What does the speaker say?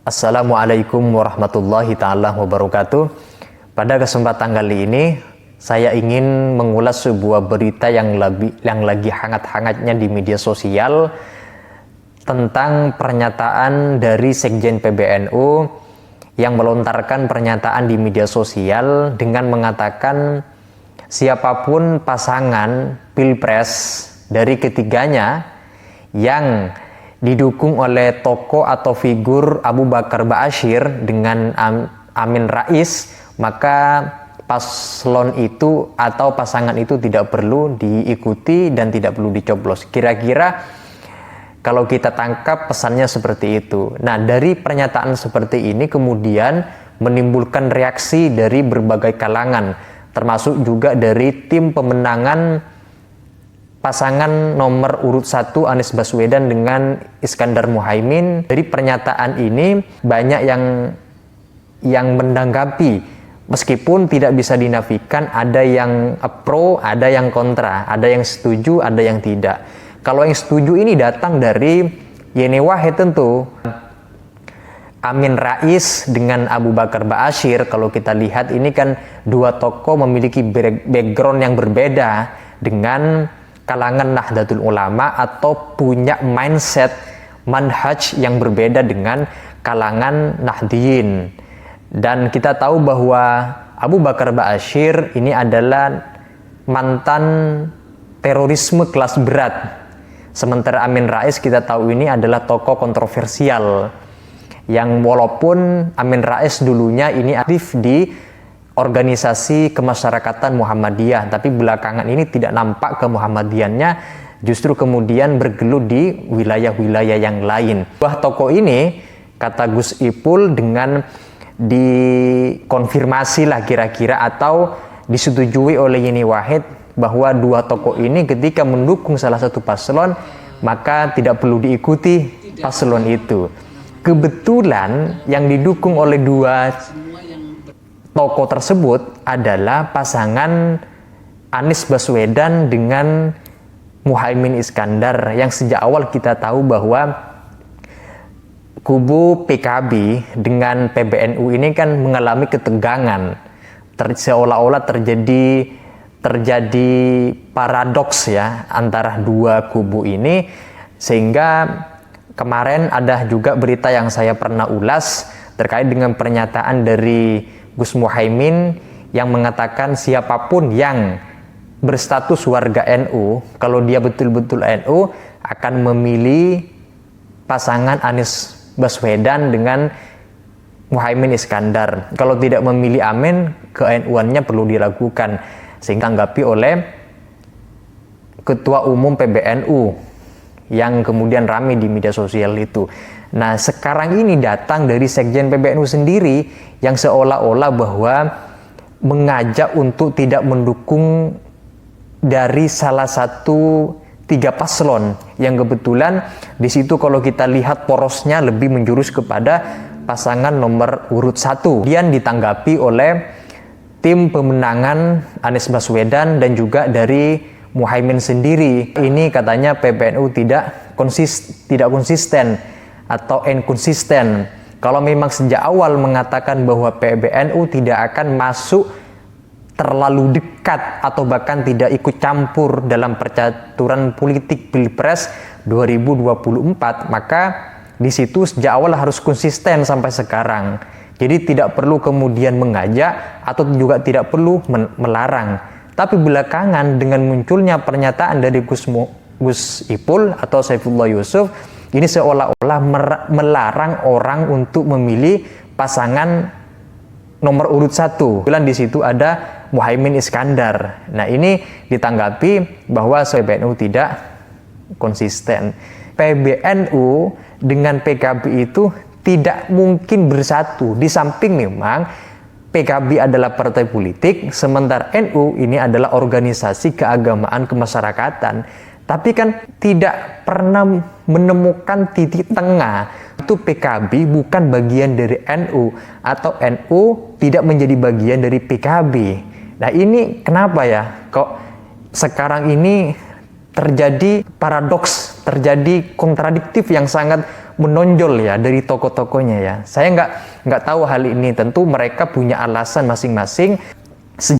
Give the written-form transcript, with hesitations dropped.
Assalamualaikum warahmatullahi ta'ala wabarakatuh. Pada kesempatan kali ini saya ingin mengulas sebuah berita yang lagi hangat-hangatnya di media sosial tentang pernyataan dari Sekjen PBNU yang melontarkan pernyataan di media sosial dengan mengatakan siapapun pasangan pilpres dari ketiganya yang didukung oleh tokoh atau figur Abu Bakar Ba'asyir dengan Amin Rais, maka paslon itu atau pasangan itu tidak perlu diikuti dan tidak perlu dicoblos. Kira-kira kalau kita tangkap pesannya seperti itu. Nah, dari pernyataan seperti ini kemudian menimbulkan reaksi dari berbagai kalangan, termasuk juga dari tim pemenangan pasangan nomor urut 1 Anies Baswedan dengan Iskandar Muhaimin. Dari pernyataan ini banyak yang menanggapi, meskipun tidak bisa dinafikan, ada yang pro, ada yang kontra, ada yang setuju, ada yang tidak. Kalau yang setuju ini datang dari Yeni Wahid tentu. Amin Rais dengan Abu Bakar Ba'asyir, kalau kita lihat ini kan dua tokoh memiliki background yang berbeda dengan kalangan Nahdlatul Ulama atau punya mindset manhaj yang berbeda dengan kalangan Nahdliyin. Dan kita tahu bahwa Abu Bakar Ba'asyir ini adalah mantan terorisme kelas berat. Sementara Amin Rais kita tahu ini adalah tokoh kontroversial yang walaupun Amin Rais dulunya ini aktif di organisasi kemasyarakatan Muhammadiyah, tapi belakangan ini tidak nampak ke Muhammadiyannya, justru kemudian bergelut di wilayah-wilayah yang lain. Dua tokoh ini, kata Gus Ipul, dengan dikonfirmasi lah kira-kira atau disetujui oleh Yeni Wahid bahwa dua tokoh ini ketika mendukung salah satu paslon maka tidak perlu diikuti paslon itu. Kebetulan yang didukung oleh dua tokoh tersebut adalah pasangan Anies Baswedan dengan Muhaimin Iskandar, yang sejak awal kita tahu bahwa kubu PKB dengan PBNU ini kan mengalami ketegangan, seolah-olah terjadi paradoks ya antara dua kubu ini, sehingga kemarin ada juga berita yang saya pernah ulas terkait dengan pernyataan dari Gus Muhaimin yang mengatakan siapapun yang berstatus warga NU, kalau dia betul-betul NU, akan memilih pasangan Anies Baswedan dengan Muhaimin Iskandar. Kalau tidak memilih Amin, ke-NU-annya perlu diragukan. Sehingga tanggapi oleh Ketua Umum PBNU yang kemudian ramai di media sosial itu. Nah, sekarang ini datang dari Sekjen PBNU sendiri yang seolah-olah bahwa mengajak untuk tidak mendukung dari salah satu tiga paslon yang kebetulan di situ kalau kita lihat porosnya lebih menjurus kepada pasangan nomor urut 1. Kemudian ditanggapi oleh tim pemenangan Anies Baswedan dan juga dari Muhaimin sendiri. Ini katanya PBNU tidak konsisten atau inkonsisten. Kalau memang sejak awal mengatakan bahwa PBNU tidak akan masuk terlalu dekat atau bahkan tidak ikut campur dalam percaturan politik Pilpres 2024, maka di situ sejak awal harus konsisten sampai sekarang. Jadi tidak perlu kemudian mengajak atau juga tidak perlu melarang. Tapi belakangan dengan munculnya pernyataan dari Gus Ipul atau Saifullah Yusuf, ini seolah-olah melarang orang untuk memilih pasangan nomor urut 1. Kemudian di situ ada Muhaimin Iskandar. Nah, ini ditanggapi bahwa PBNU tidak konsisten. PBNU dengan PKB itu tidak mungkin bersatu. Di samping memang PKB adalah partai politik, sementara NU ini adalah organisasi keagamaan kemasyarakatan. Tapi kan tidak pernah menemukan titik tengah. Itu PKB bukan bagian dari NU atau NU tidak menjadi bagian dari PKB. Nah, ini kenapa ya? Kok sekarang ini terjadi paradoks, terjadi kontradiktif yang sangat menonjol ya dari tokoh-tokohnya ya. Saya nggak tahu hal ini, tentu mereka punya alasan masing-masing.